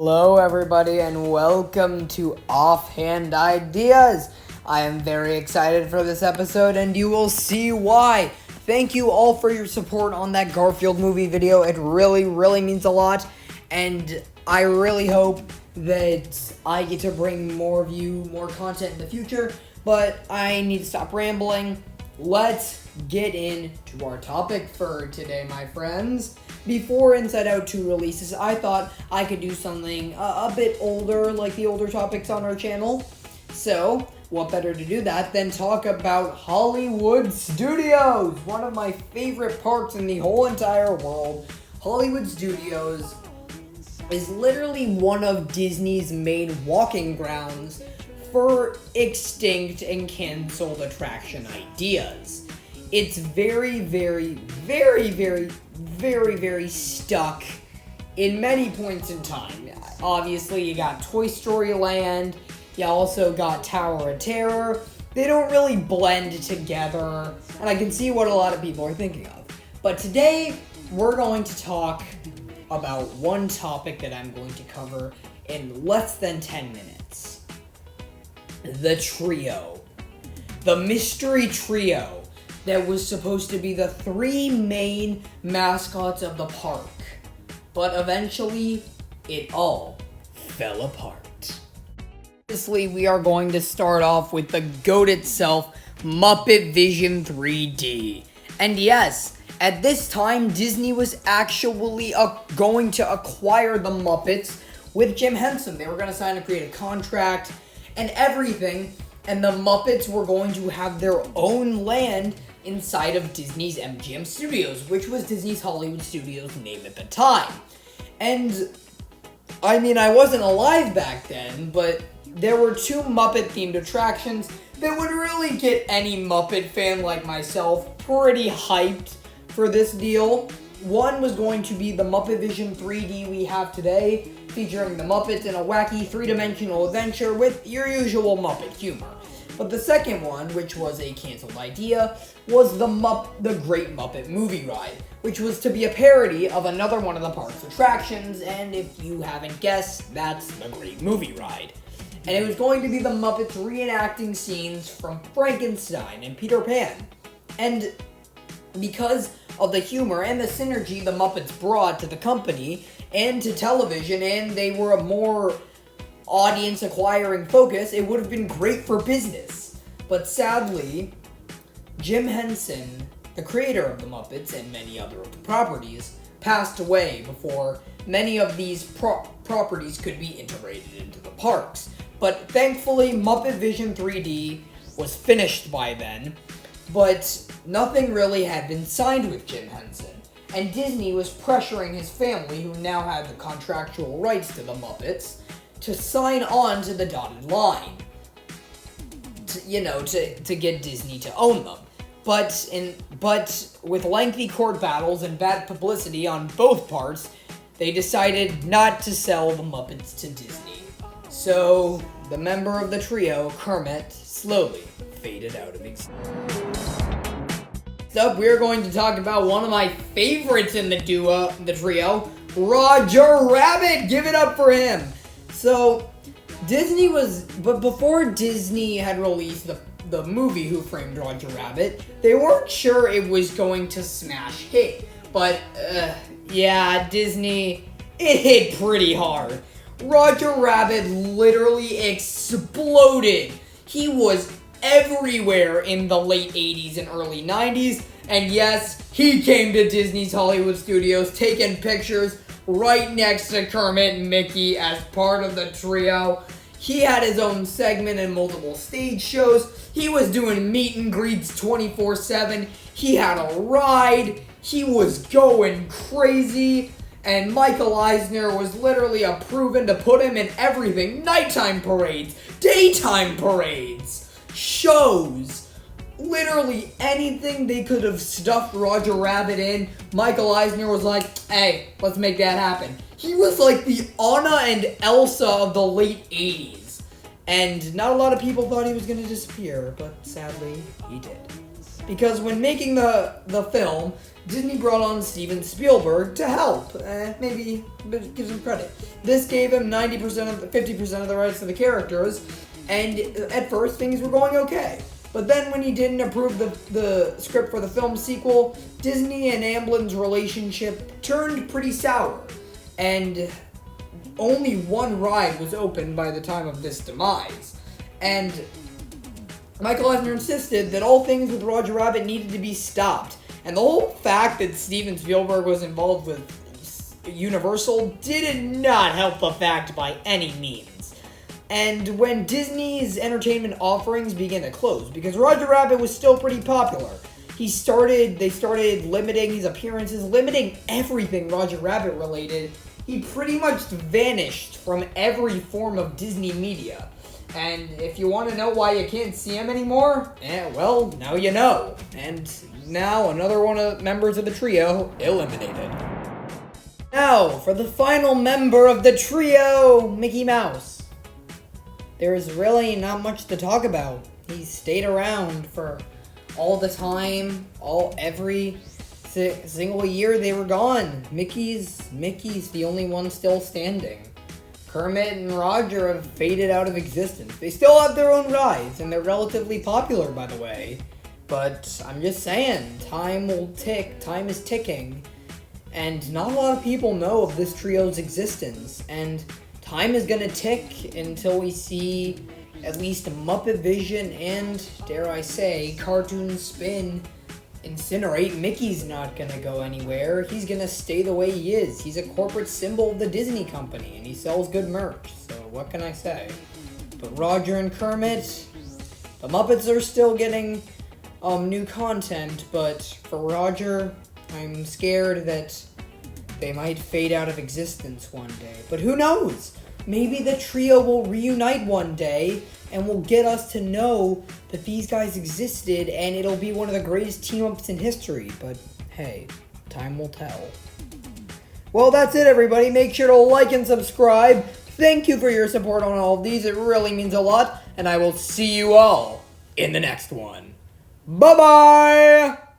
Hello, everybody, and welcome to Offhand Ideas. I am very excited for this episode, and you will see why. Thank you all for your support on that Garfield movie video. It really means a lot, and I really hope that I get to bring more content in the future, but I need to stop rambling. Let's get into our topic for today, my friends. Before Inside Out 2 releases, I thought I could do something a bit older, like the older topics on our channel. So, what better to do that than talk about Hollywood Studios, one of my favorite parks in the whole entire world. Hollywood Studios is literally one of Disney's main walking grounds for extinct and canceled attraction ideas. It's very stuck in many points in time. Obviously, you got Toy Story Land, you also got Tower of Terror. They don't really blend together, and I can see what a lot of people are thinking of. But today, we're going to talk about one topic that I'm going to cover in less than 10 minutes. The trio. The mystery trio that was supposed to be the three main mascots of the park. But eventually, it all fell apart. Obviously, we are going to start off with the GOAT itself, Muppet Vision 3D. And yes, at this time, Disney was actually going to acquire the Muppets with Jim Henson. They were going to sign a creative contract and everything, and the Muppets were going to have their own land inside of Disney's MGM Studios, which was Disney's Hollywood Studios name at the time. And, I mean, I wasn't alive back then, but there were two Muppet-themed attractions that would really get any Muppet fan like myself pretty hyped for this deal. One was going to be the Muppet Vision 3D we have today, featuring the Muppets in a wacky three-dimensional adventure with your usual Muppet humor. But the second one, which was a canceled idea, was the Great Muppet Movie Ride, which was to be a parody of another one of the park's attractions, and if you haven't guessed, that's the Great Movie Ride. And it was going to be the Muppets reenacting scenes from Frankenstein and Peter Pan. And because of the humor and the synergy the Muppets brought to the company and to television, and they were a more audience acquiring focus, it would have been great for business. But sadly, Jim Henson, the creator of the Muppets and many other of the properties, passed away before many of these properties could be integrated into the parks. But thankfully, Muppet Vision 3D was finished by then, but nothing really had been signed with Jim Henson. And Disney was pressuring his family, who now had the contractual rights to the Muppets, to sign on to the dotted line. To get Disney to own them. But with lengthy court battles and bad publicity on both parts, they decided not to sell the Muppets to Disney. So, the member of the trio, Kermit, slowly faded out of existence. Next up, we're going to talk about one of my favorites in the trio, Roger Rabbit. Give it up for him. So, before Disney had released the movie Who Framed Roger Rabbit, they weren't sure it was going to smash hit. But, Disney, it hit pretty hard. Roger Rabbit literally exploded. He was everywhere in the late 80s and early 90s. And yes, he came to Disney's Hollywood Studios, taking pictures right next to Kermit and Mickey as part of the trio. He had his own segment in multiple stage shows. He was doing meet and greets 24/7. He had a ride. He was going crazy. And Michael Eisner was literally approving to put him in everything. Nighttime parades, daytime parades, shows. Literally anything they could have stuffed Roger Rabbit in, Michael Eisner was like, hey, let's make that happen. He was like the Anna and Elsa of the late 80s. And not a lot of people thought he was going to disappear, but sadly, he did. because when making the film, Disney brought on Steven Spielberg to help. Maybe gives him credit. This gave him 50% of the rights to the characters, and at first things were going okay. But then when he didn't approve the script for the film sequel, Disney and Amblin's relationship turned pretty sour, and only one ride was open by the time of this demise. And Michael Eisner insisted that all things with Roger Rabbit needed to be stopped. And the whole fact that Steven Spielberg was involved with Universal did not help the fact by any means. And when Disney's entertainment offerings began to close, because Roger Rabbit was still pretty popular, they started limiting his appearances, limiting everything Roger Rabbit related. He pretty much vanished from every form of Disney media. And if you want to know why you can't see him anymore, well, now you know. And now another one of the members of the trio eliminated. Now, for the final member of the trio, Mickey Mouse. There's really not much to talk about. He stayed around for all the time, every single year they were gone. Mickey's the only one still standing. Kermit and Roger have faded out of existence. They still have their own rides, and they're relatively popular, by the way. But I'm just saying, time is ticking, and not a lot of people know of this trio's existence, and time is gonna tick until we see at least Muppet Vision and, dare I say, Cartoon Spin incinerate. Mickey's not gonna go anywhere. He's gonna stay the way he is. He's a corporate symbol of the Disney company, and he sells good merch, so what can I say? But Roger and Kermit, the Muppets are still getting new content, but for Roger, I'm scared that they might fade out of existence one day. But who knows? Maybe the trio will reunite one day and will get us to know that these guys existed, and it'll be one of the greatest team-ups in history. But hey, time will tell. Well, that's it, everybody. Make sure to like and subscribe. Thank you for your support on all of these. It really means a lot, and I will see you all in the next one. Bye-bye!